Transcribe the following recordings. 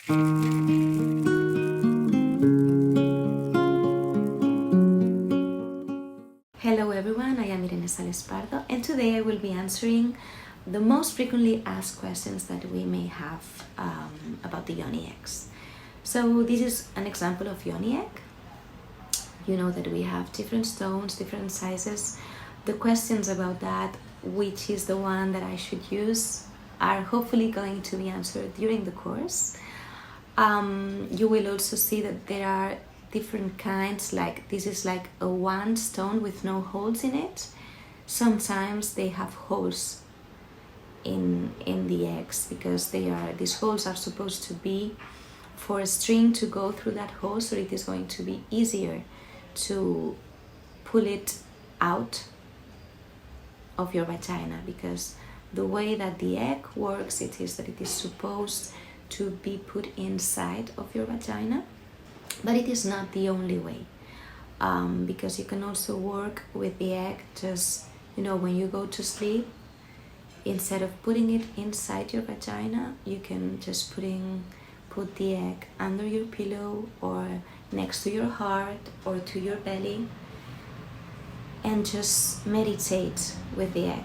Hello everyone, I am Irene Sales Pardo, and today I will be answering the most frequently asked questions that we may have about the Yoni eggs. So this is an example of Yoni egg. You know that we have different stones, different sizes. The questions about that, which is the one that I should use, are hopefully going to be answered during the course. You will also see that there are different kinds, like this is like a one stone with no holes in it. Sometimes they have holes in the eggs because these holes are supposed to be for a string to go through that hole, so it is going to be easier to pull it out of your vagina, because the way that the egg works, it is that it is supposed to be put inside of your vagina, but it is not the only way, because you can also work with the egg just, when you go to sleep, instead of putting it inside your vagina, you can just put the egg under your pillow or next to your heart or to your belly, and just meditate with the egg,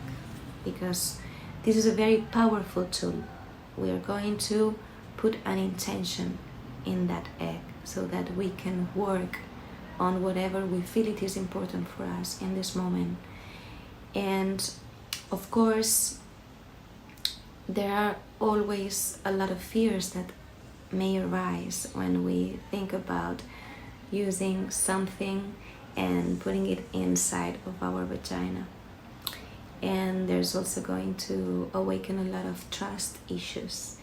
because this is a very powerful tool. We are going to put an intention in that egg so that we can work on whatever we feel it is important for us in this moment. And of course, there are always a lot of fears that may arise when we think about using something and putting it inside of our vagina. And there's also going to awaken a lot of trust issues.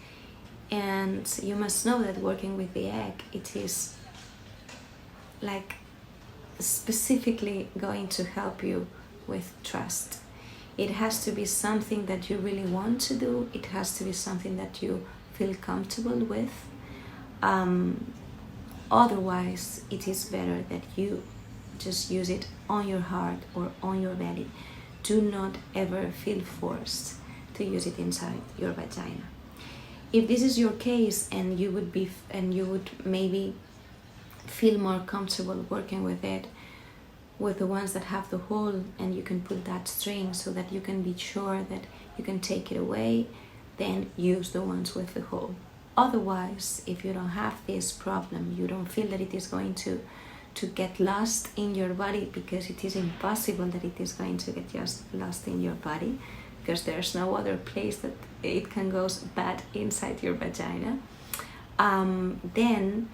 And you must know that working with the egg, it is like specifically going to help you with trust. It has to be something that you really want to do. It has to be something that you feel comfortable with. Otherwise, it is better that you just use it on your heart or on your belly. Do not ever feel forced to use it inside your vagina. If this is your case and you would maybe feel more comfortable working with it with the ones that have the hole, and you can put that string so that you can be sure that you can take it away, then use the ones with the hole. Otherwise, if you don't have this problem, you don't feel that it is going to get lost in your body, because it is impossible that it is going to get just lost in your body, because there's no other place that it can go bad inside your vagina, then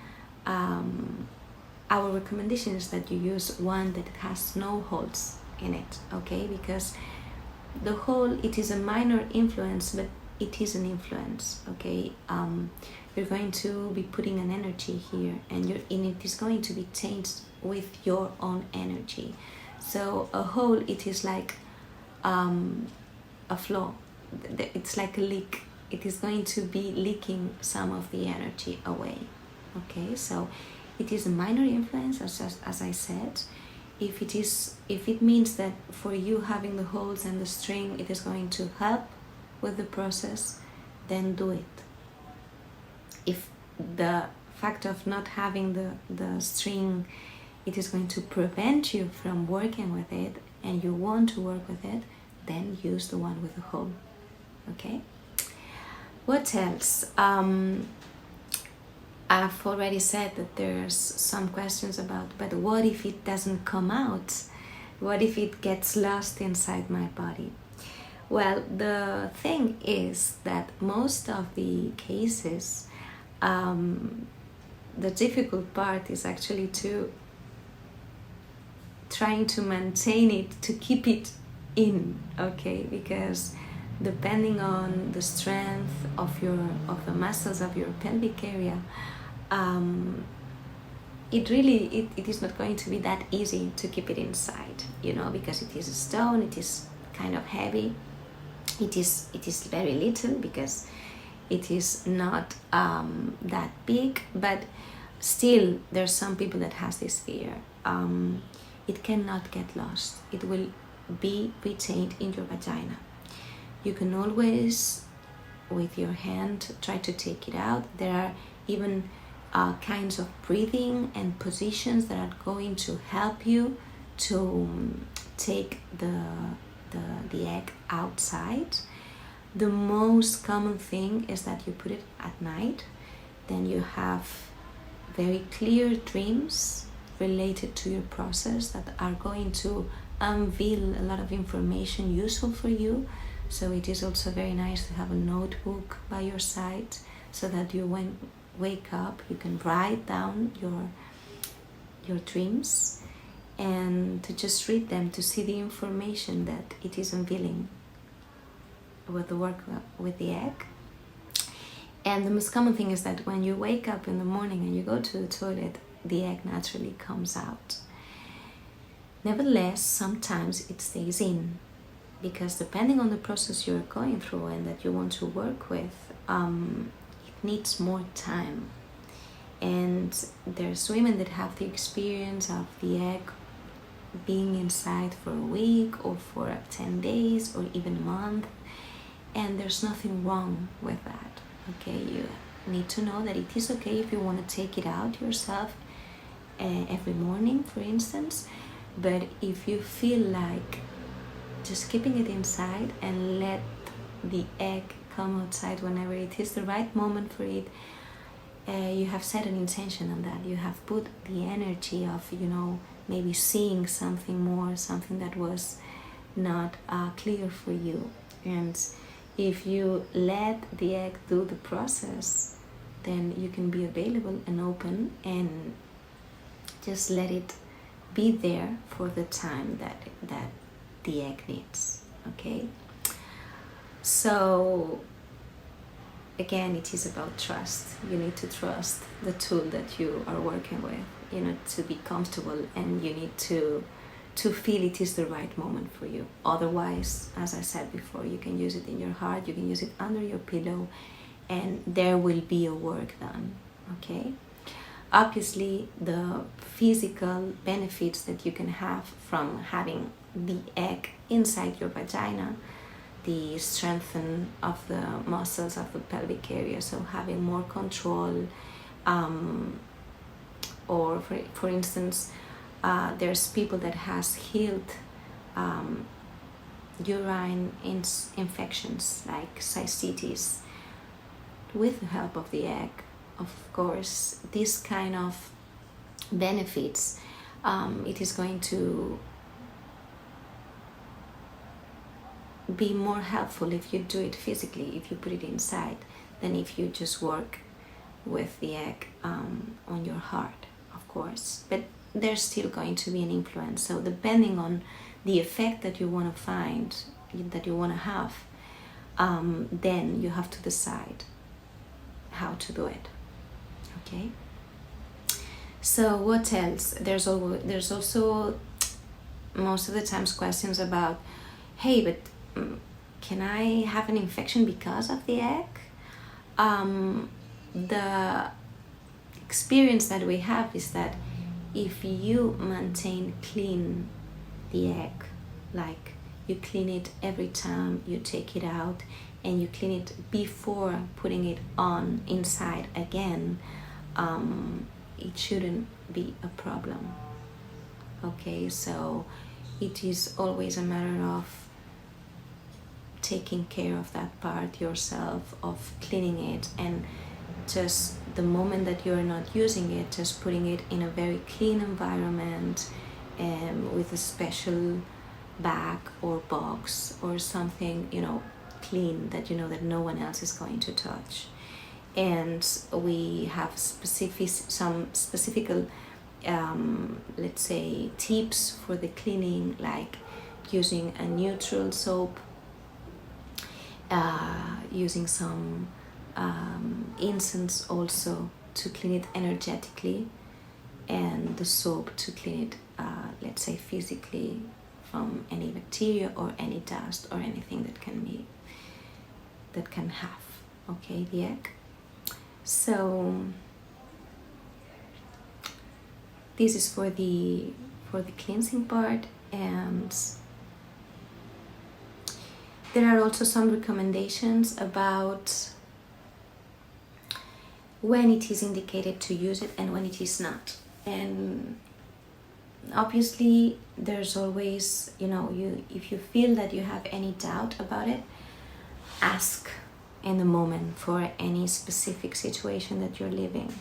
our recommendation is that you use one that has no holes in it, okay? Because the hole, it is a minor influence, but it is an influence, okay? You're going to be putting an energy here, and it is going to be changed with your own energy. So a hole, it is like a flaw. It's like a leak. It is going to be leaking some of the energy away, okay? So it is a minor influence, as I said. If it means that for you having the holes and the string, it is going to help with the process, then do it. If the fact of not having the string, it is going to prevent you from working with it, and you want to work with it, then use the one with the hole, okay? What else? I've already said that there's some questions about, but what if it doesn't come out? What if it gets lost inside my body? Well, the thing is that most of the cases, the difficult part is actually trying to maintain it, to keep it in, okay? Because depending on the strength of the muscles of your pelvic area, it is not going to be that easy to keep it inside, because it is a stone, it is kind of heavy. It is very little because it is not that big, but still there's some people that has this fear. It cannot get lost. It will be retained in your vagina. You can always, with your hand, try to take it out. There are even kinds of breathing and positions that are going to help you to take the egg outside. The most common thing is that you put it at night, then you have very clear dreams related to your process that are going to unveil a lot of information useful for you. So it is also very nice to have a notebook by your side so that you, when wake up, you can write down your dreams and to just read them to see the information that it is unveiling with the work with the egg. And the most common thing is that when you wake up in the morning and you go to the toilet, the egg naturally comes out. Nevertheless, sometimes it stays in, because depending on the process you're going through and that you want to work with, it needs more time. And there's women that have the experience of the egg being inside for a week or for 10 days or even a month, and there's nothing wrong with that. Okay, you need to know that it is okay if you want to take it out yourself every morning, for instance. But if you feel like just keeping it inside and let the egg come outside whenever it is the right moment for it, you have set an intention on that. You have put the energy of, maybe seeing something more, something that was not clear for you. And if you let the egg do the process, then you can be available and open and just let it be there for the time that the egg needs. Okay? So again, it is about trust. You need to trust the tool that you are working with, to be comfortable, and you need to feel it is the right moment for you. Otherwise, as I said before, you can use it in your heart, you can use it under your pillow, and there will be a work done. Okay? Obviously, the physical benefits that you can have from having the egg inside your vagina, the strengthening of the muscles of the pelvic area, so having more control, or for instance, there's people that has healed urine infections like cystitis with the help of the egg. Of course, this kind of benefits, it is going to be more helpful if you do it physically, if you put it inside, than if you just work with the egg on your heart, of course. But there's still going to be an influence. So depending on the effect that you want to find, that you want to have, then you have to decide how to do it. Okay? So what else? There's also most of the times questions about, hey, but can I have an infection because of the egg? The experience that we have is that if you maintain clean the egg, like you clean it every time you take it out, and you clean it before putting it on inside again, it shouldn't be a problem. Okay, so it is always a matter of taking care of that part yourself, of cleaning it, and just the moment that you're not using it, just putting it in a very clean environment, with a special bag or box or something, clean, that that no one else is going to touch. And we have some specific let's say tips for the cleaning, like using a neutral soap, using some incense also to clean it energetically, and the soap to clean it, let's say physically, from any bacteria or any dust or anything that can have, okay, the egg. So this is for the cleansing part. And there are also some recommendations about when it is indicated to use it and when it is not. And obviously there's always, if you feel that you have any doubt about it, ask in the moment for any specific situation that you're living,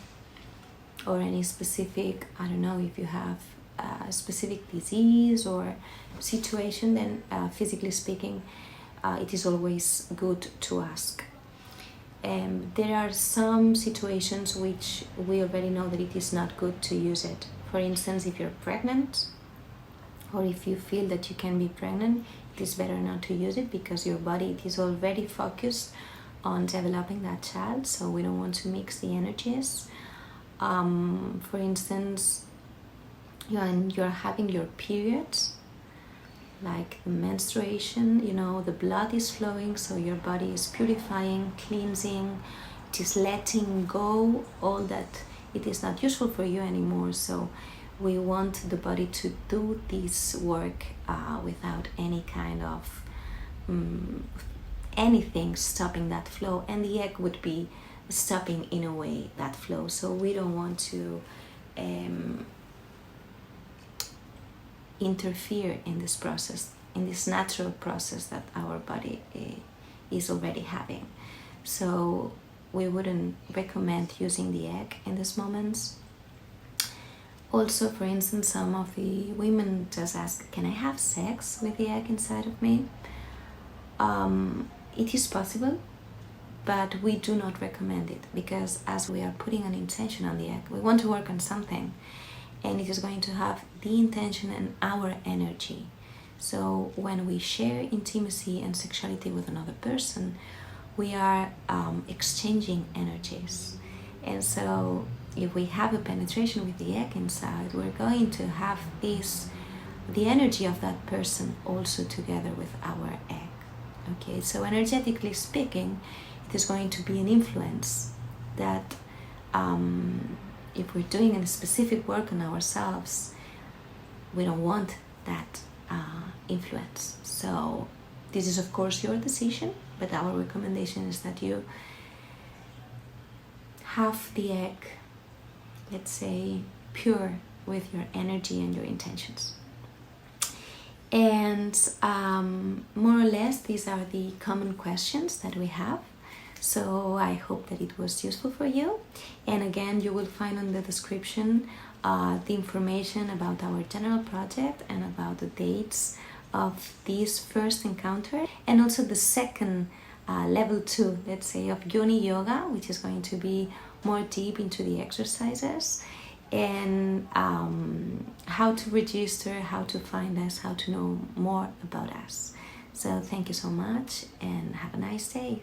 or any specific, I don't know, if you have a specific disease or situation, then physically speaking, it is always good to ask. There are some situations which we already know that it is not good to use it. For instance, if you're pregnant, or if you feel that you can be pregnant, it is better not to use it, because your body, it is already focused on developing that child, so we don't want to mix the energies. For instance, you're having your periods, like the menstruation, the blood is flowing, so your body is purifying, cleansing, it is letting go all that it is not useful for you anymore. So we want the body to do this work without any kind of anything stopping that flow, and the egg would be stopping in a way that flow. So we don't want to interfere in this process, in this natural process that our body is already having. So we wouldn't recommend using the egg in these moments. Also, for instance, some of the women just ask, can I have sex with the egg inside of me? It is possible, but we do not recommend it, because as we are putting an intention on the egg, we want to work on something, and it is going to have the intention and our energy. So when we share intimacy and sexuality with another person, we are exchanging energies. And so if we have a penetration with the egg inside, we're going to have the energy of that person also together with our egg. Okay, so energetically speaking, it is going to be an influence that if we're doing a specific work on ourselves, we don't want that influence. So this is of course your decision, but our recommendation is that you have the egg, let's say, pure with your energy and your intentions. And more or less, these are the common questions that we have. So I hope that it was useful for you. And again, you will find in the description the information about our general project and about the dates of this first encounter, and also the second level 2, let's say, of Yoni yoga, which is going to be more deep into the exercises, and how to register, how to find us, how to know more about us. So thank you so much and have a nice day.